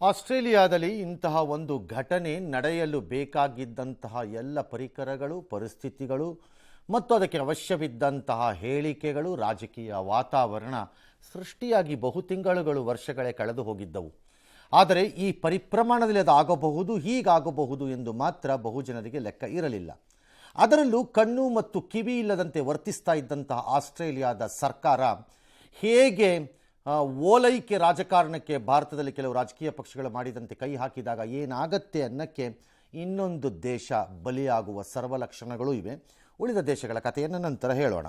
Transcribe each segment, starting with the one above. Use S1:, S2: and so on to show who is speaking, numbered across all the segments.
S1: ಆಸ್ಟ್ರೇಲಿಯಾದಲ್ಲಿ ಇಂತಹ ಒಂದು ಘಟನೆ ನಡೆಯಲು ಬೇಕಾಗಿದ್ದಂತಹ ಎಲ್ಲ ಪರಿಕರಗಳು, ಪರಿಸ್ಥಿತಿಗಳು ಮತ್ತು ಅದಕ್ಕೆ ಅವಶ್ಯವಿದ್ದಂತಹ ಹೇಳಿಕೆಗಳು, ರಾಜಕೀಯ ವಾತಾವರಣ ಸೃಷ್ಟಿಯಾಗಿ ಬಹುತಿಂಗಳುಗಳು, ವರ್ಷಗಳೇ ಕಳೆದು ಹೋಗಿದ್ದವು. ಆದರೆ ಈ ಪರಿಪ್ರಮಾಣದಲ್ಲಿ ಅದು ಆಗಬಹುದು, ಹೀಗಾಗಬಹುದು ಎಂದು ಮಾತ್ರ ಬಹುಜನರಿಗೆ ಲೆಕ್ಕ ಇರಲಿಲ್ಲ. ಅದರಲ್ಲೂ ಕಣ್ಣು ಮತ್ತು ಕಿವಿ ಇಲ್ಲದಂತೆ ವರ್ತಿಸ್ತಾ ಇದ್ದಂತಹ ಆಸ್ಟ್ರೇಲಿಯಾದ ಸರ್ಕಾರ ಹೇಗೆ ಓಲೈಕೆ ರಾಜಕಾರಣಕ್ಕೆ ಭಾರತದಲ್ಲಿ ಕೆಲವು ರಾಜಕೀಯ ಪಕ್ಷಗಳು ಮಾಡಿದಂತೆ ಕೈ ಹಾಕಿದಾಗ ಏನಾಗತ್ತೆ ಅನ್ನಕ್ಕೆ ಇನ್ನೊಂದು ದೇಶ ಬಲಿಯಾಗುವ ಸರ್ವಲಕ್ಷಣಗಳು ಇವೆ. ಉಳಿದ ದೇಶಗಳ ಕಥೆಯನ್ನು ನಂತರ ಹೇಳೋಣ.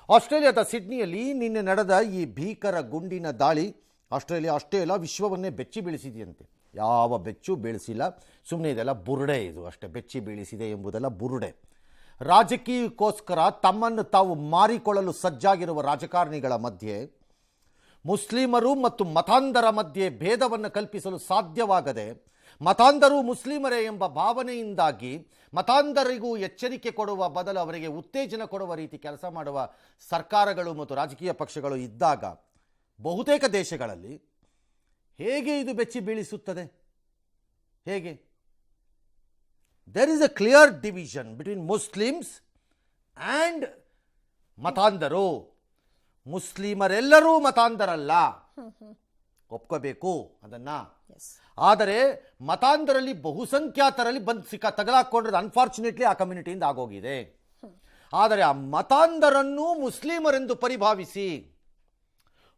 S1: ಆಸ್ಟ್ರೇಲಿಯಾದ ಸಿಡ್ನಿಯಲ್ಲಿ ನಿನ್ನೆ ನಡೆದ ಈ ಭೀಕರ ಗುಂಡಿನ ದಾಳಿ ಆಸ್ಟ್ರೇಲಿಯಾ ಅಷ್ಟೇ ಅಲ್ಲ, ವಿಶ್ವವನ್ನೇ ಬೆಚ್ಚಿ ಬೀಳಿಸಿದೆಯಂತೆ. ಯಾವ ಬೆಚ್ಚು ಬೀಳಿಸಿಲ್ಲ, ಸುಮ್ಮನೆ ಇದೆಲ್ಲ ಬುರುಡೆ, ಇದು ಅಷ್ಟೇ. ಬೆಚ್ಚಿ ಬೀಳಿಸಿದೆ ಎಂಬುದೆಲ್ಲ ಬುರುಡೆ. ರಾಜಕೀಯಕ್ಕೋಸ್ಕರ ತಮ್ಮನ್ನು ತಾವು ಮಾರಿಕೊಳ್ಳಲು ಸಜ್ಜಾಗಿರುವ ರಾಜಕಾರಣಿಗಳ ಮಧ್ಯೆ ಮುಸ್ಲಿಮರು ಮತ್ತು ಮತಾಂಧರ ಮಧ್ಯೆ ಭೇದವನ್ನು ಕಲ್ಪಿಸಲು ಸಾಧ್ಯವಾಗದೆ, ಮತಾಂಧರು ಮುಸ್ಲಿಮರೇ ಎಂಬ ಭಾವನೆಯಿಂದಾಗಿ ಮತಾಂಧರಿಗೂ ಎಚ್ಚರಿಕೆ ಕೊಡುವ ಬದಲು ಅವರಿಗೆ ಉತ್ತೇಜನ ಕೊಡುವ ರೀತಿ ಕೆಲಸ ಮಾಡುವ ಸರ್ಕಾರಗಳು ಮತ್ತು ರಾಜಕೀಯ ಪಕ್ಷಗಳು ಇದ್ದಾಗ ಬಹುತೇಕ ದೇಶಗಳಲ್ಲಿ ಹೇಗೆ ಇದು ಬೆಚ್ಚಿ ಬೀಳಿಸುತ್ತದೆ? ಹೇಗೆ? There is a clear division between Muslims and ಮತಾಂಧರು. ಮುಸ್ಲಿಮರೆಲ್ಲರೂ ಮತಾಂಧರಲ್ಲ, ಒಪ್ಕೋಬೇಕು ಅದನ್ನು. ಆದರೆ ಮತಾಂಧರಲ್ಲಿ ಬಹುಸಂಖ್ಯಾತರಲ್ಲಿ ಬಂದು ತಗಲಾಕೊಂಡ್ರೆ ಅನ್ಫಾರ್ಚುನೇಟ್ಲಿ ಆ ಕಮ್ಯುನಿಟಿಯಿಂದ ಆಗೋಗಿದೆ. ಆದರೆ ಆ ಮತಾಂಧರನ್ನು ಮುಸ್ಲಿಮರೆಂದು ಪರಿಭಾವಿಸಿ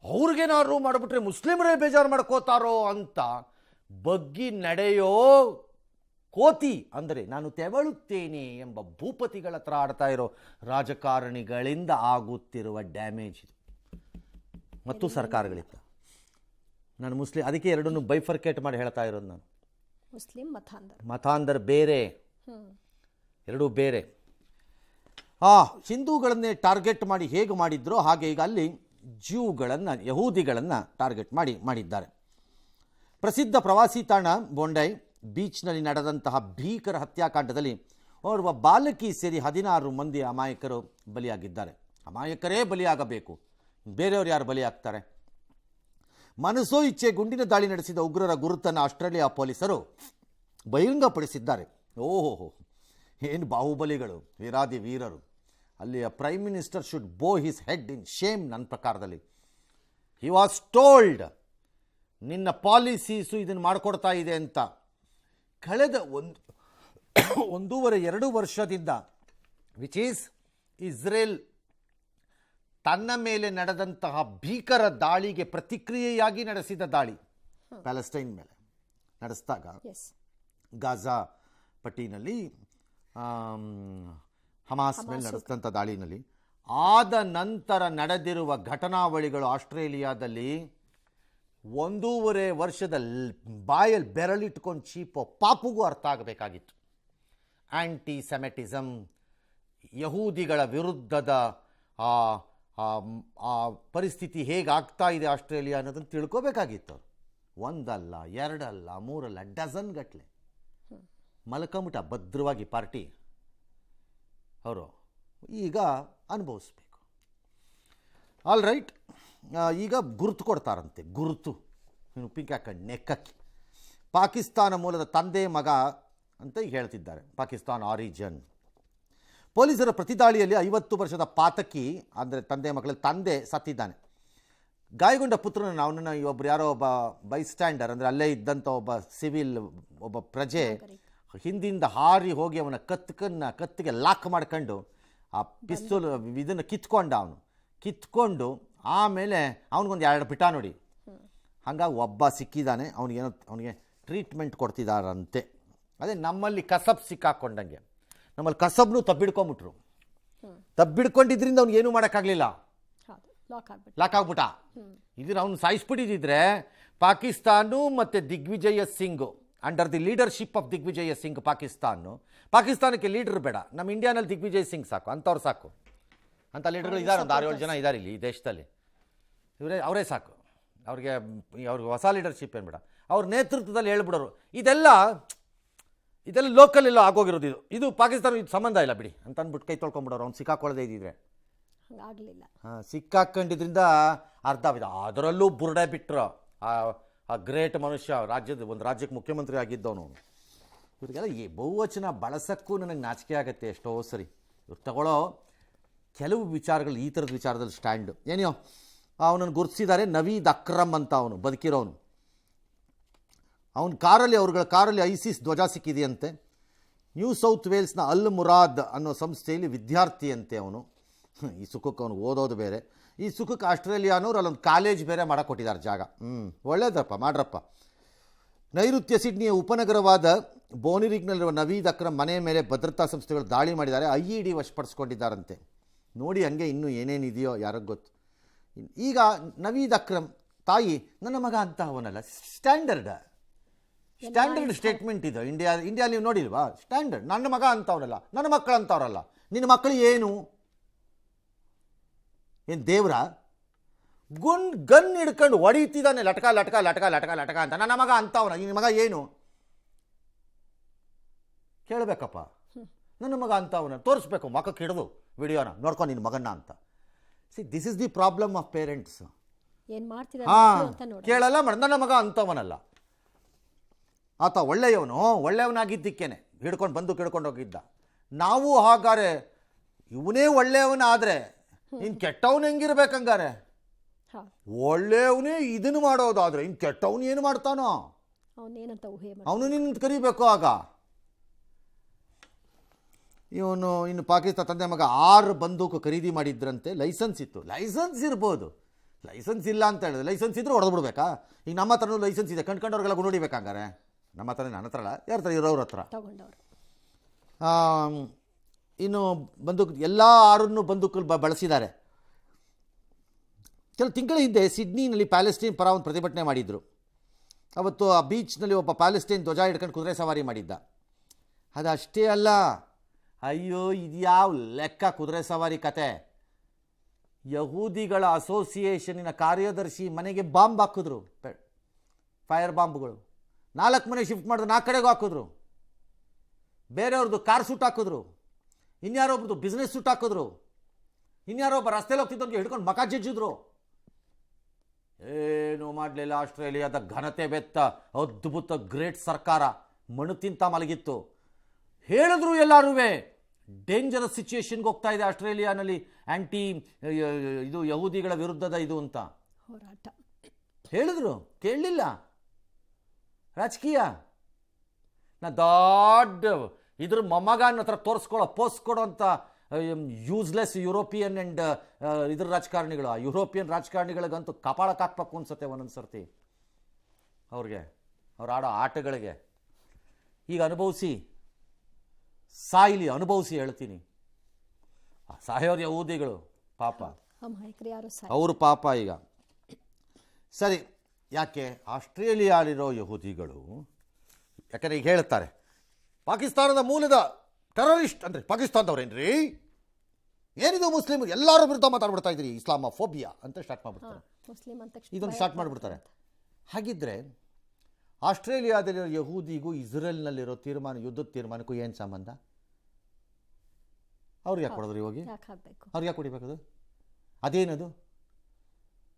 S1: ಅವ್ರಿಗೇನಾದ್ರು ಮಾಡಿಬಿಟ್ರೆ ಮುಸ್ಲಿಮರೇ ಬೇಜಾರು ಮಾಡ್ಕೋತಾರೋ ಅಂತ ಬಗ್ಗಿ ನಡೆಯೋ ಕೋತಿ, ಅಂದರೆ ನಾನು ತೆವಳುತ್ತೇನೆ ಎಂಬ ಭೂಪತಿಗಳ ಹತ್ರ ಆಡ್ತಾ ಇರೋ ರಾಜಕಾರಣಿಗಳಿಂದ ಆಗುತ್ತಿರುವ ಡ್ಯಾಮೇಜ್ ಇದು. ಮತ್ತು ಸರ್ಕಾರಗಳಿಂದ. ನಾನು ಮುಸ್ಲಿಂ, ಅದಕ್ಕೆ ಎರಡನ್ನು ಬೈಫರ್ಕೇಟ್ ಮಾಡಿ ಹೇಳ್ತಾ ಇರೋದು ನಾನು.
S2: ಮುಸ್ಲಿಂ
S1: ಮತಾಂಧರ್ ಬೇರೆ, ಎರಡೂ ಬೇರೆ. ಹಿಂದೂಗಳನ್ನೇ ಟಾರ್ಗೆಟ್ ಮಾಡಿ ಹೇಗೆ ಮಾಡಿದ್ರೋ ಹಾಗೆ ಈಗ ಅಲ್ಲಿ ಜ್ಯೂಗಳನ್ನು, ಯಹೂದಿಗಳನ್ನು ಟಾರ್ಗೆಟ್ ಮಾಡಿದ್ದಾರೆ. ಪ್ರಸಿದ್ಧ ಪ್ರವಾಸಿ ತಾಣ ಬೊಂಡೈ ಬೀಚ್ನಲ್ಲಿ ನಡೆದಂತಹ ಭೀಕರ ಹತ್ಯಾಕಾಂಡದಲ್ಲಿ ಓರ್ವ ಬಾಲಕಿ ಸೇರಿ 16 ಮಂದಿ ಅಮಾಯಕರು ಬಲಿಯಾಗಿದ್ದಾರೆ. ಅಮಾಯಕರೇ ಬಲಿಯಾಗಬೇಕು, ಬೇರೆಯವರು ಯಾರು ಬಲಿಯಾಗ್ತಾರೆ? ಮನಸೋ ಇಚ್ಛೆ ಗುಂಡಿನ ದಾಳಿ ನಡೆಸಿದ ಉಗ್ರರ ಗುರುತನ್ನು ಆಸ್ಟ್ರೇಲಿಯಾ ಪೊಲೀಸರು ಬಹಿರಂಗಪಡಿಸಿದ್ದಾರೆ. ಓಹೋ, ಏನು ಬಾಹುಬಲಿಗಳು, ವೀರಾದಿ ವೀರರು. ಅಲ್ಲಿಯ ಪ್ರೈಮ್ ಮಿನಿಸ್ಟರ್ ಶುಡ್ ಬೋ ಹಿಸ್ ಹೆಡ್ ಇನ್ ಶೇಮ್. ನನ್ನ ಪ್ರಕಾರದಲ್ಲಿ ಹಿ ವಾಸ್ ಟೋಲ್ಡ್, ನಿನ್ನ ಪಾಲಿಸೀಸು ಇದನ್ನು ಮಾಡಿಕೊಡ್ತಾ ಇದೆ ಅಂತ. ಕಳೆದ 1.5-2 ವರ್ಷದಿಂದ ವಿಚ್ ಈಸ್ ಇಸ್ರೇಲ್ ತನ್ನ ಮೇಲೆ ನಡೆದಂತಹ ಭೀಕರ ದಾಳಿಗೆ ಪ್ರತಿಕ್ರಿಯೆಯಾಗಿ ನಡೆಸಿದ ದಾಳಿ, ಪ್ಯಾಲೆಸ್ಟೈನ್ ಮೇಲೆ ನಡೆಸಿದಾಗ ಗಾಜಾ ಪಟ್ಟಿನಲ್ಲಿ ಹಮಾಸ್ ಮೇಲೆ ನಡೆಸಿದಂಥ ದಾಳಿನಲ್ಲಿ ಆದ ನಂತರ ನಡೆದಿರುವ ಘಟನಾವಳಿಗಳು ಆಸ್ಟ್ರೇಲಿಯಾದಲ್ಲಿ 1.5 ವರ್ಷದ ಬಾಯಲ್ಲಿ ಬೆರಳಿಟ್ಕೊಂಡು ಚೀಪೋ ಪಾಪುಗೂ ಅರ್ಥ ಆಗಬೇಕಾಗಿತ್ತು. ಆ್ಯಂಟಿ ಸೆಮೆಟಿಸಮ್, ಯಹೂದಿಗಳ ವಿರುದ್ಧದ ಆ ಪರಿಸ್ಥಿತಿ ಹೇಗಾಗ್ತಾ ಇದೆ ಆಸ್ಟ್ರೇಲಿಯಾ ಅನ್ನೋದನ್ನು ತಿಳ್ಕೋಬೇಕಾಗಿತ್ತು. ಒಂದಲ್ಲ, ಎರಡಲ್ಲ, ಮೂರಲ್ಲ, ಡಜನ್ ಗಟ್ಟಲೆ ಮಲ್ಕೊಂಬಿಟ್ಟ ಭದ್ರವಾಗಿ ಪಾರ್ಟಿ. ಅವರು ಈಗ ಅನುಭವಿಸ್ಬೇಕು. ಆಲ್ ರೈಟ್, ಈಗ ಗುರುತು ಕೊಡ್ತಾರಂತೆ. ಗುರುತು ಉಪ್ಪಿಗೆ ಹಾಕೊಂಡು ನೆಕ್ಕಕ್ಕೆ ಪಾಕಿಸ್ತಾನ ಮೂಲದ ತಂದೆ ಮಗ ಅಂತ ಹೇಳ್ತಿದ್ದಾರೆ. ಪಾಕಿಸ್ತಾನ್ ಆರಿಜಿನ್. ಪೊಲೀಸರ ಪ್ರತಿದಾಳಿಯಲ್ಲಿ 50 ವರ್ಷದ ಪಾತಕಿ, ಅಂದರೆ ತಂದೆ ಮಕ್ಕಳಲ್ಲಿ ತಂದೆ ಸತ್ತಿದ್ದಾನೆ. ಗಾಯಗೊಂಡ ಪುತ್ರನ ಅವನನ್ನು ಒಬ್ಬರು ಯಾರೋ ಒಬ್ಬ ಬೈಸ್ಟ್ಯಾಂಡರ್, ಅಂದರೆ ಅಲ್ಲೇ ಇದ್ದಂಥ ಒಬ್ಬ ಸಿವಿಲ್, ಒಬ್ಬ ಪ್ರಜೆ ಹಿಂದಿಂದ ಹಾರಿ ಹೋಗಿ ಅವನ ಕತ್ತಿಗೆ ಲಾಕ್ ಮಾಡ್ಕೊಂಡು ಆ ಪಿಸ್ತೂಲ್ ಇದನ್ನು ಕಿತ್ಕೊಂಡು ಆಮೇಲೆ ಅವನಿಗೊಂದು 2 ಪಿಟ ನೋಡಿ. ಹಾಗಾಗಿ ಒಬ್ಬ ಸಿಕ್ಕಿದ್ದಾನೆ, ಅವನಿಗೆ ಟ್ರೀಟ್ಮೆಂಟ್ ಕೊಡ್ತಿದ್ದಾರಂತೆ. ಅದೇ ನಮ್ಮಲ್ಲಿ ಕಸಬ್ ಸಿಕ್ಕಾಕೊಂಡಂಗೆ, ನಮ್ಮಲ್ಲಿ ಕಸಬ್ನು ತಬ್ಬಿಡ್ಕೊಂಬಿಟ್ರು. ತಬ್ಬಿಡ್ಕೊಂಡಿದ್ರಿಂದ ಅವ್ನಿಗೆ ಏನೂ ಮಾಡೋಕ್ಕಾಗಲಿಲ್ಲ, ಲಾಕ್ ಆಗ್ಬಿಟ್ಟ. ಇದನ್ನ ಅವ್ನು ಸಾಯಿಸ್ಬಿಟ್ಟಿದ್ರೆ ಪಾಕಿಸ್ತಾನ ಮತ್ತು Digvijaya Singh, under the leadership of Digvijaya Singh ಪಾಕಿಸ್ತಾನಕ್ಕೆ ಲೀಡರ್ ಬೇಡ, ನಮ್ಮ ಇಂಡಿಯಾನಲ್ಲಿ ದಿಗ್ವಿಜಯ್ ಸಿಂಗ್ ಸಾಕು, ಅಂಥವ್ರು ಸಾಕು. ಅಂಥ ಲೀಡರ್ಗಳು ಇದ್ದಾರೆ, ಒಂದು 6-7 ಜನ ಇದ್ದಾರೆ ಇಲ್ಲಿ ಈ ದೇಶದಲ್ಲಿ. ಅವರೇ ಸಾಕು, ಅವ್ರಿಗೆ ಹೊಸ ಲೀಡರ್ಶಿಪ್ ಏನು ಬೇಡ, ಅವ್ರ ನೇತೃತ್ವದಲ್ಲಿ ಹೇಳ್ಬಿಡೋರು. ಇದೆಲ್ಲ ಲೋಕಲ್ ಎಲ್ಲೋ ಆಗೋಗಿರೋದು. ಇದು ಪಾಕಿಸ್ತಾನ ಇದು ಸಂಬಂಧ ಇಲ್ಲ ಬಿಡಿ ಅಂತ ಅಂದ್ಬಿಟ್ಟು ಕೈ ತೊಳ್ಕೊಂಬಿಡೋರು. ಅವ್ನು ಸಿಕ್ಕಾಕೊಳ್ಳದೆ ಇದ್ದಿದ್ರೆ. ಸಿಕ್ಕಾಕೊಂಡಿದ್ರಿಂದ ಅರ್ಧ ಅದರಲ್ಲೂ ಬುರುಡೆ ಬಿಟ್ಟರು. ಆ ಗ್ರೇಟ್ ಮನುಷ್ಯ, ಒಂದು ರಾಜ್ಯಕ್ಕೆ ಮುಖ್ಯಮಂತ್ರಿ ಆಗಿದ್ದವನು. ಇವ್ರಿಗೆಲ್ಲ ಈ ಬಹುವಚನ ಬಳಸೋಕ್ಕೂ ನನಗೆ ನಾಚಿಕೆ ಆಗುತ್ತೆ ಎಷ್ಟೋ ಸರಿ. ಇವ್ರು ತಗೊಳ್ಳೋ ಕೆಲವು ವಿಚಾರಗಳು ಈ ಥರದ ವಿಚಾರದಲ್ಲಿ ಸ್ಟ್ಯಾಂಡು. ಏನೋ ಅವನನ್ನು ಗುರುತಿಸಿದ್ದಾರೆ, ನವೀದ್ ಅಕ್ರಮ್ ಅಂತ, ಅವನು ಬದುಕಿರೋನು. ಅವನ ಅವ್ರಗಳ ಕಾರಲ್ಲಿ ಐಸಿಸ್ ಧ್ವಜ ಸಿಕ್ಕಿದೆಯಂತೆ. ನ್ಯೂ ಸೌತ್ ವೇಲ್ಸ್ನ ಅಲ್ ಮುರಾದ್ ಅನ್ನೋ ಸಂಸ್ಥೆಯಲ್ಲಿ ವಿದ್ಯಾರ್ಥಿಯಂತೆ ಅವನು. ಈ ಸುಖಕ್ಕೆ ಅವನು ಓದೋದು ಬೇರೆ, ಈ ಸುಖಕ್ಕೆ ಆಸ್ಟ್ರೇಲಿಯಾನವ್ರು ಅಲ್ಲೊಂದು ಕಾಲೇಜ್ ಬೇರೆ ಮಾಡಕ್ಕೊಟ್ಟಿದ್ದಾರೆ ಜಾಗ. ಒಳ್ಳೇದಪ್ಪ, ಮಾಡ್ರಪ್ಪ. ನೈಋತ್ಯ ಸಿಡ್ನಿಯ ಉಪನಗರವಾದ ಬೋನಿರಿಗ್ನಲ್ಲಿರುವ ನವೀದ್ ಅಕ್ರಮ್ ಮನೆಯ ಮೇಲೆ ಭದ್ರತಾ ಸಂಸ್ಥೆಗಳು ದಾಳಿ ಮಾಡಿದ್ದಾರೆ, IED ವಶಪಡಿಸ್ಕೊಂಡಿದ್ದಾರಂತೆ. ನೋಡಿ ಹಂಗೆ ಇನ್ನೂ ಏನೇನಿದೆಯೋ ಯಾರಿಗೆ ಗೊತ್ತು. ಈಗ ನವೀದ್ ಅಕ್ರಮ್ ತಾಯಿ ನನ್ನ ಮಗ ಅಂತ ಅವನಲ್ಲ, ಸ್ಟ್ಯಾಂಡರ್ಡ್ ಸ್ಟೇಟ್ಮೆಂಟ್ ಇದು. ಇಂಡಿಯಾ ನೀವು ನೋಡಿಲ್ವಾ? ಸ್ಟ್ಯಾಂಡರ್ಡ್. ನನ್ನ ಮಗ ಅಂತವನಲ್ಲ, ನನ್ನ ಮಕ್ಕಳು ಅಂತವ್ರಲ್ಲ. ನಿನ್ನ ಮಕ್ಕಳು ಏನು ದೇವ್ರ? ಗನ್ ಹಿಡ್ಕೊಂಡು ಹೊಡೀತಿದ್ದಾನೆ, ಲಟಕ ಲಟಕ ಲಟಕ ಲಟಕ ಲಟಕ ಅಂತ. ನನ್ನ ಮಗ ಅಂತವನ, ನಿನ್ನ ಮಗ ಏನು ಕೇಳಬೇಕಪ್ಪ. ನನ್ನ ಮಗ ಅಂತವನ ತೋರಿಸ್ಬೇಕು, ಮಕ್ಕಕ್ಕೆ ಹಿಡಿದು ವಿಡಿಯೋನ ನೋಡ್ಕೊಂಡು ನಿನ್ನ ಮಗನ್ನ ಅಂತ. This is the problem of parents. ಕೇಳಲ್ಲ, ನನ್ನ ಮಗ ಅಂತವನಲ್ಲ. ಆತ ಒಳ್ಳೆಯವನಾಗಿದ್ದಕ್ಕೇನೆ ಬಂದು ಹಿಡ್ಕೊಂಡು ಹೋಗಿದ್ದ. ನಾವು ಹಾಗಾರೆ ಇವನೇ ಒಳ್ಳೆಯವನಾದರೆ ಇನ್ನು ಕೆಟ್ಟವನು ಹೆಂಗಿರ್ಬೇಕಂಗಾರೆ? ಒಳ್ಳೆಯವನೇ ಇದನ್ನು ಮಾಡೋದಾದ್ರೆ ಇನ್ನು ಕೆಟ್ಟವನು ಏನು ಮಾಡ್ತಾನೋ? ಅವನು ನಿನ್ನ ಕರಿಬೇಕು. ಆಗ ಇನ್ನು ಪಾಕಿಸ್ತಾನ ತಂದೆ ಮಗ 6 ಬಂದೂಕು ಖರೀದಿ ಮಾಡಿದ್ರಂತೆ. ಲೈಸೆನ್ಸ್ ಇತ್ತು. ಲೈಸೆನ್ಸ್ ಇರ್ಬೋದು, ಲೈಸೆನ್ಸ್ ಇಲ್ಲ ಅಂತ ಹೇಳಿದ್ರೆ. ಲೈಸೆನ್ಸ್ ಇದ್ರೂ ಹೊಡೆದ್ಬಿಡ್ಬೇಕಾ? ಈಗ ನಮ್ಮ ಹತ್ರನೂ ಲೈಸೆನ್ಸ್ ಇದೆ, ಕಂಡ್ಕೊಂಡವ್ರಿಗೆಲ್ಲ ನೋಡಿಬೇಕಂಗಾರೆ. ನಮ್ಮ ಹತ್ರ, ನನ್ನ ಹತ್ರ ಅಲ್ಲ, ಯಾರ ಹತ್ರ ಇರೋರ ಹತ್ರ. ಇನ್ನು ಬಂದೂಕು ಎಲ್ಲ 6 ಬಂದೂಕಲ್ಲಿ ಬಳಸಿದ್ದಾರೆ. ಕೆಲವು ತಿಂಗಳ ಹಿಂದೆ ಸಿಡ್ನಿನಲ್ಲಿ ಪ್ಯಾಲೆಸ್ಟೈನ್ ಪರ ಒಂದು ಪ್ರತಿಭಟನೆ ಮಾಡಿದರು. ಅವತ್ತು ಆ ಬೀಚ್ನಲ್ಲಿ ಒಬ್ಬ ಪ್ಯಾಲೆಸ್ಟೈನ್ ಧ್ವಜ ಹಿಡ್ಕೊಂಡು ಕುದುರೆ ಸವಾರಿ ಮಾಡಿದ್ದ. ಅದಷ್ಟೇ ಅಲ್ಲ, ಅಯ್ಯೋ ಇದ್ಯಾವ ಲೆಕ್ಕ ಕುದುರೆ ಸವಾರಿ ಕತೆ. ಯಹೂದಿಗಳ ಅಸೋಸಿಯೇಷನಿನ ಕಾರ್ಯದರ್ಶಿ ಮನೆಗೆ ಬಾಂಬ್ ಹಾಕಿದ್ರು, ಫೈರ್ ಬಾಂಬ್ಗಳು. 4 ಮನೆ ಶಿಫ್ಟ್ ಮಾಡಿದ್ರು, 4 ಕಡೆಗೂ ಹಾಕಿದ್ರು. ಬೇರೆಯವ್ರದ್ದು ಕಾರ್ ಸೂಟ್ ಹಾಕಿದ್ರು, ಇನ್ಯಾರೊಬ್ರದ್ದು ಬಿಸ್ನೆಸ್ ಸೂಟ್ ಹಾಕಿದ್ರು, ಇನ್ಯಾರೊಬ್ಬ ರಸ್ತೆಯಲ್ಲಿ ಹೋಗ್ತಿದ್ದವ್ರಿಗೆ ಹಿಡ್ಕೊಂಡು ಮಕ ಜಜ್ಜಿದ್ರು. ಏನೂ ಮಾಡಲಿಲ್ಲ. ಆಸ್ಟ್ರೇಲಿಯಾದ ಘನತೆ ಬೆತ್ತ ಅದ್ಭುತ ಗ್ರೇಟ್ ಸರ್ಕಾರ ಮಣ್ಣು ತಿಂತ ಮಲಗಿತ್ತು. ಹೇಳಿದ್ರು ಎಲ್ಲರೂ ಡೇಂಜರಸ್ ಸಿಚುಯೇಷನ್ಗೆ ಹೋಗ್ತಾ ಇದೆ ಆಸ್ಟ್ರೇಲಿಯಾನಲ್ಲಿ, ಇದು ಯಹೂದಿಗಳ ವಿರುದ್ಧದ ಇದು ಅಂತ ಹೋರಾಟ ಹೇಳಿದ್ರು. ಕೇಳಲಿಲ್ಲ. ರಾಜಕೀಯ ದೊಡ್ಡ ಇದ್ರ ಮೊಮ್ಮಗ ಅನ್ನೋ ಥರ ಪೋಸ್ಕೊಡೋ ಅಂತ ಯೂಸ್ಲೆಸ್ ಯುರೋಪಿಯನ್ ಆ್ಯಂಡ್ ಇದ್ರ ರಾಜಕಾರಣಿಗಳು. ಆ ಯುರೋಪಿಯನ್ ರಾಜಕಾರಣಿಗಳಿಗಂತೂ ಕಪಾಳಕ್ಕೆ ಹಾಕ್ಬೇಕು ಅನ್ಸುತ್ತೆ ಒಂದೊಂದು ಸರ್ತಿ ಅವ್ರಿಗೆ, ಅವ್ರು ಆಡೋ ಆಟಗಳಿಗೆ. ಈಗ ಅನುಭವಿಸಿ ಸಾಯಿಲಿ, ಅನುಭವಿಸಿ ಹೇಳ್ತೀನಿ. ಸಾಯೋರು ಯಹೂದಿಗಳು ಪಾಪ, ಅವರು ಪಾಪ. ಈಗ ಸರಿ, ಯಾಕೆ ಆಸ್ಟ್ರೇಲಿಯಾಲಿರೋ ಯಹೂದಿಗಳು, ಯಾಕಂದರೆ ಈಗ ಹೇಳ್ತಾರೆ ಪಾಕಿಸ್ತಾನದ ಮೂಲದ ಟೆರರಿಸ್ಟ್ ಅಂದರೆ ಪಾಕಿಸ್ತಾನದವ್ರೇನ್ರಿ, ಏನಿದು ಮುಸ್ಲಿಮ್ ಎಲ್ಲರ ವಿರುದ್ಧ ಮಾತಾಡ್ಬಿಡ್ತಾ ಇದ್ರಿ, ಇಸ್ಲಾಮೋಫೋಬಿಯಾ ಅಂತ ಸ್ಟಾರ್ಟ್ ಮಾಡಿಬಿಡ್ತಾರೆ. ಇದನ್ನು ಸ್ಟಾರ್ಟ್ ಮಾಡಿಬಿಡ್ತಾರೆ. ಹಾಗಿದ್ರೆ ಆಸ್ಟ್ರೇಲಿಯಾದಲ್ಲಿರೋ ಯಹೂದಿಗೂ ಇಸ್ರೇಲ್ನಲ್ಲಿರೋ ಯುದ್ಧದ ತೀರ್ಮಾನಕ್ಕೂ ಏನು ಸಂಬಂಧ? ಅವ್ರಿಗೆ ಯಾಕೆ ಕೊಡೋದ್ರಿ ಹೋಗಿ? ಅವ್ರಿಗೆ ಯಾಕೆ ಕುಡಿಬೇಕದು? ಅದೇನದು?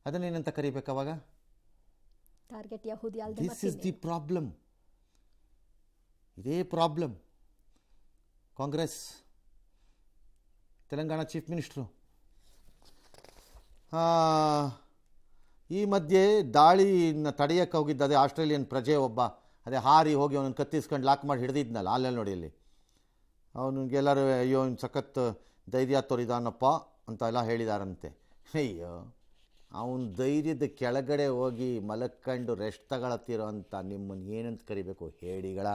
S1: ಅದನ್ನೇನಂತ ಕರಿಬೇಕು ಅವಾಗ? This is the problem. ಇದೇ problem. Congress Telangana chief minister ಈ ಮಧ್ಯೆ ದಾಳಿನ ತಡೆಯೋಕ್ಕೆ ಹೋಗಿದ್ದ ಅದೇ ಆಸ್ಟ್ರೇಲಿಯನ್ ಪ್ರಜೆ ಒಬ್ಬ, ಅದೇ ಹಾರಿ ಹೋಗಿ ಅವನನ್ನು ಕತ್ತಿಸ್ಕೊಂಡು ಲಾಕ್ ಮಾಡಿ ಹಿಡಿದಿದ್ನಲ್ಲ ಆನ್ಲೈನ್ ನೋಡಿಯಲ್ಲಿ, ಅವನಿಗೆಲ್ಲರೂ ಅಯ್ಯೋ ಇನ್ನು ಸಖತ್ ಧೈರ್ಯ ತೋರಿದಾನಪ್ಪ ಅಂತ ಎಲ್ಲ ಹೇಳಿದಾರಂತೆ. ಅಯ್ಯೋ, ಅವನ ಧೈರ್ಯದ ಕೆಳಗಡೆ ಹೋಗಿ ಮಲಕ್ಕೊಂಡು ರೆಸ್ಟ್ ತಗೊಳತ್ತಿರೋ ಅಂತ ನಿಮ್ಮನ್ನು ಏನಂತ ಕರಿಬೇಕು? ಹೇಡಿಗಳ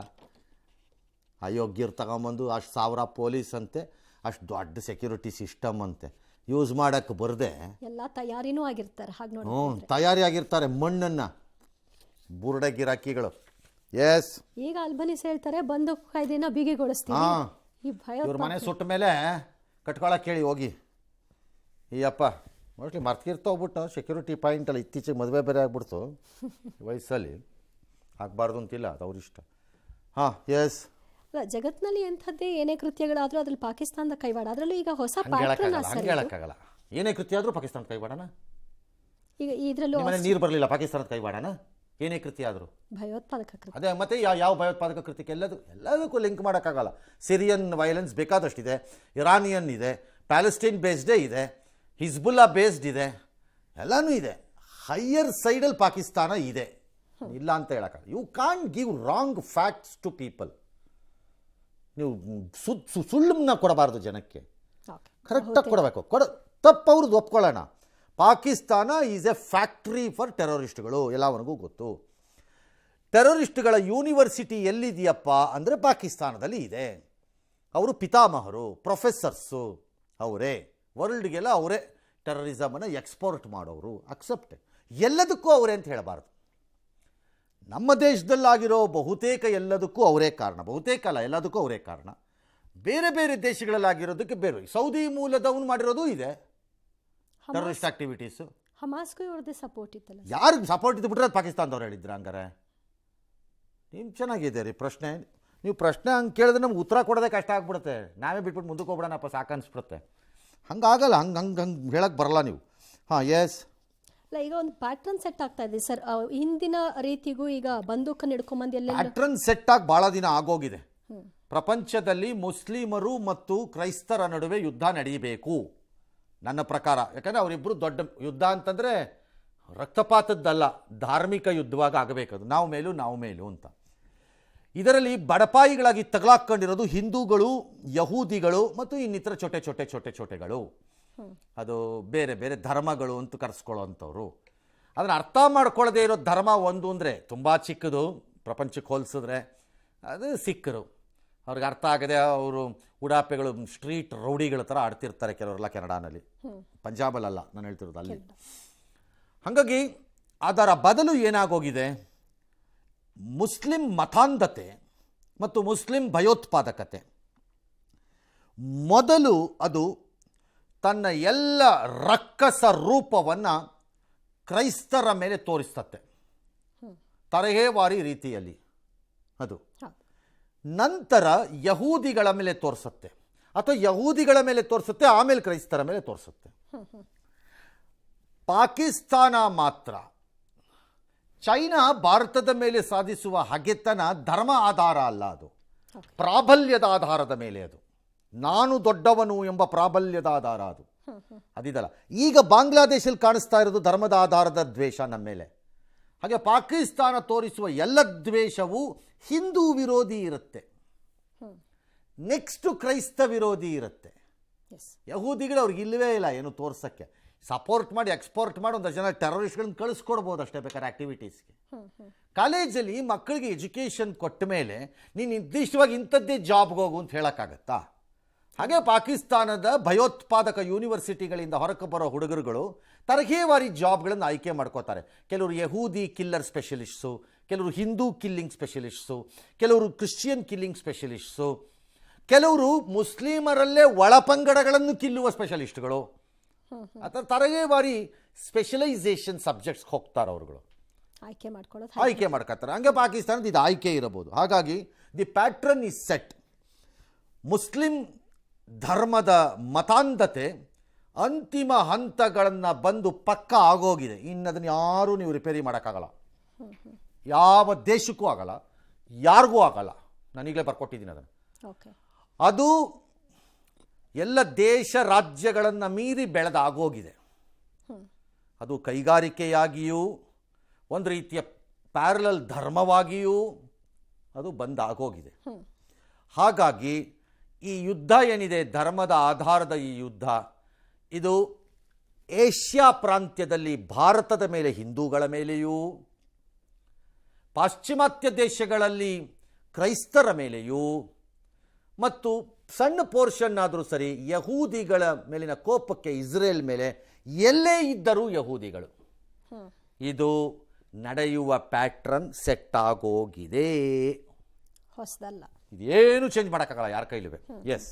S1: ಅಯೋಗ್ಯರು ತಗೊಂಬಂದು ಅಷ್ಟು 1000 ಪೊಲೀಸ್ ಅಂತೆ, ಅಷ್ಟು ದೊಡ್ಡ ಸೆಕ್ಯೂರಿಟಿ ಸಿಸ್ಟಮ್ ಅಂತೆ ಯೂಸ್ ಮಾಡೋಕ್ಕೆ ಬರದೆ
S2: ಎಲ್ಲ ತಯಾರಿನೂ ಆಗಿರ್ತಾರೆ. ಹಾಗೆ ನೋಡಿ,
S1: ತಯಾರಿ ಆಗಿರ್ತಾರೆ ಮಣ್ಣನ್ನು ಬುರುಡೆ ಗಿರಾಕಿಗಳು. ಎಸ್,
S2: ಈಗ ಅಲ್ಬನೀಸ್ ಹೇಳ್ತಾರೆ ಬಂದು ಕಾಯ್ದೆನ ಬಿಗಿಗೊಳಿಸ್ತೀವಿ. ಈ ಭಯ
S1: ಇವ್ರ ಮನೆ ಸುಟ್ಟ ಮೇಲೆ ಕಟ್ಕೊಳಕ್ಕೆ ಹೇಳಿ ಹೋಗಿ. ಈ ಅಪ್ಪ ಮೋಸ್ಟ್ಲಿ ಮರ್ತಿರ್ತೋಗ್ಬಿಟ್ಟು ಸೆಕ್ಯೂರಿಟಿ ಪಾಯಿಂಟಲ್ಲಿ ಇತ್ತೀಚೆಗೆ ಮದುವೆ ಬೇರೆ ಆಗ್ಬಿಡ್ತು ವಯಸ್ಸಲ್ಲಿ, ಆಗಬಾರ್ದು ಅಂತಿಲ್ಲ, ಅದು ಅವ್ರಿಷ್ಟ. ಹಾಂ, ಎಸ್.
S2: ಜಗತ್ತಿನಲ್ಲಿ ಎಂಥದ್ದೇ ಏನೇ ಕೃತ್ಯಗಳಾದರೂ ಅದ್ರಲ್ಲಿ ಪಾಕಿಸ್ತಾನದ ಕೈವಾಡ. ಅದರಲ್ಲೂ ಈಗ ಹೊಸ
S1: ಹೇಳಕ್ಕಾಗಲ್ಲ. ಏನೇ ಕೃತ್ಯ ಆದರೂ ಪಾಕಿಸ್ತಾನದ ಕೈವಾಡನ?
S2: ಈಗ ಇದರಲ್ಲೂ
S1: ನೀರು ಬರಲಿಲ್ಲ, ಪಾಕಿಸ್ತಾನದ ಕೈವಾಡನ? ಏನೇ ಕೃತ್ಯ ಆದರೂ.
S2: ಭಯೋತ್ಪಾದಕ ಕೃತ್ಯ.
S1: ಅದೇ ಮತ್ತೆ ಯಾವ ಭಯೋತ್ಪಾದಕ ಕೃತ್ಯಕ್ಕೆ ಎಲ್ಲದಕ್ಕೂ ಲಿಂಕ್ ಮಾಡೋಕ್ಕಾಗಲ್ಲ. ಸಿರಿಯನ್ ವೈಲೆನ್ಸ್ ಬೇಕಾದಷ್ಟಿದೆ, ಇರಾನಿಯನ್ ಇದೆ, ಪ್ಯಾಲೆಸ್ಟೈನ್ ಬೇಸ್ಡೇ ಇದೆ, ಹಿಜ್ಬುಲ್ಲಾ ಬೇಸ್ಡ್ ಇದೆ, ಎಲ್ಲನೂ ಇದೆ. ಹೈಯರ್ ಸೈಡಲ್ಲಿ ಪಾಕಿಸ್ತಾನ ಇದೆ, ಇಲ್ಲ ಅಂತ ಹೇಳೋಕ್ಕಾಗಲ್ಲ. You can't give wrong facts to people. ನೀವು ಸುಳ್ಳನ್ನ ಕೊಡಬಾರ್ದು ಜನಕ್ಕೆ, ಕರೆಕ್ಟಾಗಿ ಕೊಡಬೇಕು. ತಪ್ಪು ಅವ್ರದ್ದು ಒಪ್ಕೊಳ್ಳೋಣ. Pakistan is a factory for ಟೆರರಿಸ್ಟ್ಗಳು, ಎಲ್ಲವನಿಗೂ ಗೊತ್ತು. ಟೆರರಿಸ್ಟ್ಗಳ ಯೂನಿವರ್ಸಿಟಿ ಎಲ್ಲಿದೆಯಪ್ಪ ಅಂದರೆ ಪಾಕಿಸ್ತಾನದಲ್ಲಿ ಇದೆ. ಅವರು ಪಿತಾಮಹರು, ಪ್ರೊಫೆಸರ್ಸು ಅವರೇ, ವರ್ಲ್ಡ್ಗೆಲ್ಲ ಅವರೇ ಟೆರರಿಸಮನ್ನು ಎಕ್ಸ್ಪೋರ್ಟ್ ಮಾಡೋರು. ಅಕ್ಸೆಪ್ಟ್, ಎಲ್ಲದಕ್ಕೂ ಅವರೇ ಅಂತ ಹೇಳಬಾರ್ದು. ನಮ್ಮ ದೇಶದಲ್ಲಾಗಿರೋ ಬಹುತೇಕ ಎಲ್ಲದಕ್ಕೂ ಅವರೇ ಕಾರಣ, ಬಹುತೇಕ ಅಲ್ಲ ಎಲ್ಲದಕ್ಕೂ ಅವರೇ ಕಾರಣ. ಬೇರೆ ಬೇರೆ ದೇಶಗಳಲ್ಲಾಗಿರೋದಕ್ಕೆ ಬೇರೆ, ಸೌದಿ ಮೂಲದವನು ಮಾಡಿರೋದು ಇದೆ ಟೆರರಿಸ್ಟ್ ಆಕ್ಟಿವಿಟೀಸು.
S2: ಹಮಾಸ್ಗೂ ಇವ್ರದ್ದೇ ಸಪೋರ್ಟ್ ಇತ್ತಲ್ಲ.
S1: ಯಾರಿಗೆ ಸಪೋರ್ಟ್ ಇದ್ದು ಬಿಟ್ರೆ ಅದು ಪಾಕಿಸ್ತಾನದವ್ರು ಹೇಳಿದ್ರು. ಹಂಗಾರೆ ನೀವು ಚೆನ್ನಾಗಿದೆ ರೀ ಪ್ರಶ್ನೆ. ನೀವು ಪ್ರಶ್ನೆ ಹಂಗೆ ಕೇಳಿದ್ರೆ ನಮ್ಗೆ ಉತ್ತರ ಕೊಡೋದೇ ಕಷ್ಟ ಆಗ್ಬಿಡುತ್ತೆ. ನಾವೇ ಬಿಟ್ಬಿಟ್ಟು ಮುಂದಕ್ಕೆ ಹೋಗ್ಬಿಡೋಣಪ್ಪ ಸಾಕು ಅನಿಸ್ಬಿಡುತ್ತೆ. ಹಂಗಾಗಲ್ಲ, ಹಂಗೆ ಹೇಳಕ್ಕೆ ಬರಲ್ಲ ನೀವು. ಹಾಂ, ಎಸ್.
S2: ಅಲ್ಲ, ಈಗ ಒಂದು ಪ್ಯಾಟ್ರನ್ ಸೆಟ್ ಆಗ್ತಾ ಇದೆ ಸರ್. ಹಿಂದಿನ ರೀತಿಗೂ ಈಗ ಬಂದೂಕನ್ನು ಹಿಡ್ಕೊಂಬಂದು ಎಲ್ಲ
S1: ಪ್ಯಾಟ್ರನ್ ಸೆಟ್ ಆಗಿ ಭಾಳ ದಿನ ಆಗೋಗಿದೆ. ಪ್ರಪಂಚದಲ್ಲಿ ಮುಸ್ಲಿಮರು ಮತ್ತು ಕ್ರೈಸ್ತರ ನಡುವೆ ಯುದ್ಧ ನಡೆಯಬೇಕು ನನ್ನ ಪ್ರಕಾರ. ಯಾಕಂದರೆ ಅವರಿಬ್ಬರು ದೊಡ್ಡ ಯುದ್ಧ ಅಂತಂದರೆ ರಕ್ತಪಾತದ್ದಲ್ಲ, ಧಾರ್ಮಿಕ ಯುದ್ಧವಾಗಿ ಆಗಬೇಕದು, ನಾವು ಮೇಲೂ ಅಂತ. ಇದರಲ್ಲಿ ಬಡಪಾಯಿಗಳಾಗಿ ತಗಲಾಕೊಂಡಿರೋದು ಹಿಂದೂಗಳು, ಯಹೂದಿಗಳು ಮತ್ತು ಇನ್ನಿತರ ಚೋಟೆಗಳು. ಅದು ಬೇರೆ ಬೇರೆ ಧರ್ಮಗಳು ಅಂತ ಕರೆಸ್ಕೊಳ್ಳೋವಂಥವ್ರು. ಅದನ್ನು ಅರ್ಥ ಮಾಡ್ಕೊಳ್ಳದೇ ಇರೋ ಧರ್ಮ ಒಂದು ಅಂದರೆ ತುಂಬ ಚಿಕ್ಕದು, ಪ್ರಪಂಚಕ್ಕೆ ಹೋಲಿಸಿದ್ರೆ ಅದು ಸಿಕ್ಕರು. ಅವ್ರಿಗೆ ಅರ್ಥ ಆಗದೆ ಅವರು ಉಡಾಪೆಗಳು ಸ್ಟ್ರೀಟ್ ರೌಡಿಗಳ ಥರ ಆಡ್ತಿರ್ತಾರೆ ಕೆಲವರೆಲ್ಲ ಕೆನಡಾನಲ್ಲಿ, ಪಂಜಾಬಲ್ಲಲ್ಲ ನಾನು ಹೇಳ್ತಿರೋದು, ಅಲ್ಲಿ. ಹಾಗಾಗಿ ಅದರ ಬದಲು ಏನಾಗೋಗಿದೆ, ಮುಸ್ಲಿಂ ಮತಾಂಧತೆ ಮತ್ತು ಮುಸ್ಲಿಂ ಭಯೋತ್ಪಾದಕತೆ. ಮೊದಲು ಅದು ತನ್ನ ಎಲ್ಲ ರಕ್ಕಸ ರೂಪವನ್ನು ಕ್ರೈಸ್ತರ ಮೇಲೆ ತೋರಿಸ್ತತ್ತೆ, ತರಹೇವಾರಿ ರೀತಿಯಲ್ಲಿ. ಅದು ನಂತರ ಯಹೂದಿಗಳ ಮೇಲೆ ತೋರಿಸುತ್ತೆ, ಅಥವಾ ಯಹೂದಿಗಳ ಮೇಲೆ ತೋರಿಸುತ್ತೆ, ಆಮೇಲೆ ಕ್ರೈಸ್ತರ ಮೇಲೆ ತೋರಿಸುತ್ತೆ. ಪಾಕಿಸ್ತಾನ ಮಾತ್ರ, ಚೈನಾ ಭಾರತದ ಮೇಲೆ ಸಾಧಿಸುವ ಹಗೆತನ ಧರ್ಮ ಆಧಾರ ಅಲ್ಲ, ಅದು ಪ್ರಾಬಲ್ಯದ ಆಧಾರದ ಮೇಲೆ. ಅದು ನಾನು ದೊಡ್ಡವನು ಎಂಬ ಪ್ರಾಬಲ್ಯದ ಆಧಾರ ಅದು, ಅದಿದಲ್ಲ. ಈಗ ಬಾಂಗ್ಲಾದೇಶಲ್ಲಿ ಕಾಣಿಸ್ತಾ ಇರೋದು ಧರ್ಮದ ಆಧಾರದ ದ್ವೇಷ ನಮ್ಮ ಮೇಲೆ. ಹಾಗೆ ಪಾಕಿಸ್ತಾನ ತೋರಿಸುವ ಎಲ್ಲ ದ್ವೇಷವು ಹಿಂದೂ ವಿರೋಧಿ ಇರುತ್ತೆ, ನೆಕ್ಸ್ಟು ಕ್ರೈಸ್ತ ವಿರೋಧಿ ಇರುತ್ತೆ. ಯಹೂದಿಗಳು ಅವ್ರಿಗೆ ಇಲ್ಲವೇ ಇಲ್ಲ ಏನು ತೋರ್ಸೋಕ್ಕೆ. ಸಪೋರ್ಟ್ ಮಾಡಿ ಎಕ್ಸ್ಪೋರ್ಟ್ ಮಾಡಿ ಒಂದಷ್ಟು ಜನ ಟೆರರಿಸ್ಟ್ಗಳನ್ನ ಕಳಿಸ್ಕೊಡ್ಬೋದು ಅಷ್ಟೇ ಬೇಕಾದ್ರೆ ಆ್ಯಕ್ಟಿವಿಟೀಸ್ಗೆ. ಕಾಲೇಜಲ್ಲಿ ಮಕ್ಕಳಿಗೆ ಎಜುಕೇಷನ್ ಕೊಟ್ಟ ಮೇಲೆ ನೀನು ನಿರ್ದಿಷ್ಟವಾಗಿ ಇಂಥದ್ದೇ ಜಾಬ್ಗೆ ಹೋಗು ಅಂತ ಹೇಳೋಕ್ಕಾಗತ್ತಾ? ಹಾಗೆ ಪಾಕಿಸ್ತಾನದ ಭಯೋತ್ಪಾದಕ ಯೂನಿವರ್ಸಿಟಿಗಳಿಂದ ಹೊರಕ್ಕೆ ಬರೋ ಹುಡುಗರುಗಳು ತರಹೇವಾರಿ ಜಾಬ್ಗಳನ್ನು ಆಯ್ಕೆ ಮಾಡ್ಕೋತಾರೆ. ಕೆಲವರು ಯಹೂದಿ ಕಿಲ್ಲರ್ ಸ್ಪೆಷಲಿಸ್ಟ್ಸು, ಕೆಲವರು ಹಿಂದೂ ಕಿಲ್ಲಿಂಗ್ ಸ್ಪೆಷಲಿಸ್ಟ್ಸು, ಕೆಲವರು ಕ್ರಿಶ್ಚಿಯನ್ ಕಿಲ್ಲಿಂಗ್ ಸ್ಪೆಷಲಿಸ್ಟ್ಸು, ಕೆಲವರು ಮುಸ್ಲಿಮರಲ್ಲೇ ಒಳಪಂಗಡಗಳನ್ನು ಕಿಲ್ಲುವ ಸ್ಪೆಷಲಿಸ್ಟ್ಗಳು. ಆ ಥರ ತರಹೇವಾರಿ ಸ್ಪೆಷಲೈಸೇಷನ್ ಸಬ್ಜೆಕ್ಟ್ಸ್ಗೆ ಹೋಗ್ತಾರೆ ಅವರುಗಳು, ಆಯ್ಕೆ ಮಾಡ್ಕೋತಾರೆ. ಹಂಗೆ ಪಾಕಿಸ್ತಾನದ ಇದು ಆಯ್ಕೆ ಇರಬಹುದು. ಹಾಗಾಗಿ the pattern is set. Muslim ಧರ್ಮದ ಮತಾಂಧತೆ ಅಂತಿಮ ಹಂತಗಳನ್ನು ಬಂದು ಪಕ್ಕ ಆಗೋಗಿದೆ. ಇನ್ನು ಅದನ್ನು ಯಾರೂ ನೀವು ರಿಪೇರಿ ಮಾಡೋಕ್ಕಾಗಲ್ಲ, ಯಾವ ದೇಶಕ್ಕೂ ಆಗಲ್ಲ, ಯಾರಿಗೂ ಆಗಲ್ಲ. ನಾನೀಗಲೇ ಬರ್ಕೊಟ್ಟಿದ್ದೀನಿ ಅದನ್ನು. ಅದು ಎಲ್ಲ ದೇಶ ರಾಜ್ಯಗಳನ್ನು ಮೀರಿ ಬೆಳೆದಾಗೋಗಿದೆ. ಅದು ಕೈಗಾರಿಕೆಯಾಗಿಯೂ ಒಂದು ರೀತಿಯ ಪ್ಯಾರಲಲ್ ಧರ್ಮವಾಗಿಯೂ ಅದು ಬಂದಾಗೋಗಿದೆ. ಹಾಗಾಗಿ ಈ ಯುದ್ಧ ಏನಿದೆ, ಧರ್ಮದ ಆಧಾರದ ಈ ಯುದ್ಧ, ಇದು ಏಷ್ಯಾ ಪ್ರಾಂತ್ಯದಲ್ಲಿ ಭಾರತದ ಮೇಲೆ ಹಿಂದೂಗಳ ಮೇಲೆಯೂ, ಪಾಶ್ಚಿಮಾತ್ಯ ದೇಶಗಳಲ್ಲಿ ಕ್ರೈಸ್ತರ ಮೇಲೆಯೂ, ಮತ್ತು ಸಣ್ಣ ಪೋರ್ಷನ್ ಆದರೂ ಸರಿ ಯಹೂದಿಗಳ ಮೇಲಿನ ಕೋಪಕ್ಕೆ ಇಸ್ರೇಲ್ ಮೇಲೆ ಎಲ್ಲೇ ಇದ್ದರೂ ಯಹೂದಿಗಳು, ಇದು ನಡೆಯುವ ಪ್ಯಾಟ್ರನ್ ಸೆಟ್ ಆಗೋಗಿದೆ.
S2: ಹೊಸದಲ್ಲ,
S1: ಇದೇನು ಚೇಂಜ್ ಮಾಡೋಕ್ಕಾಗಲ್ಲ ಯಾರ ಕೈಲಿವೆ. ಎಸ್.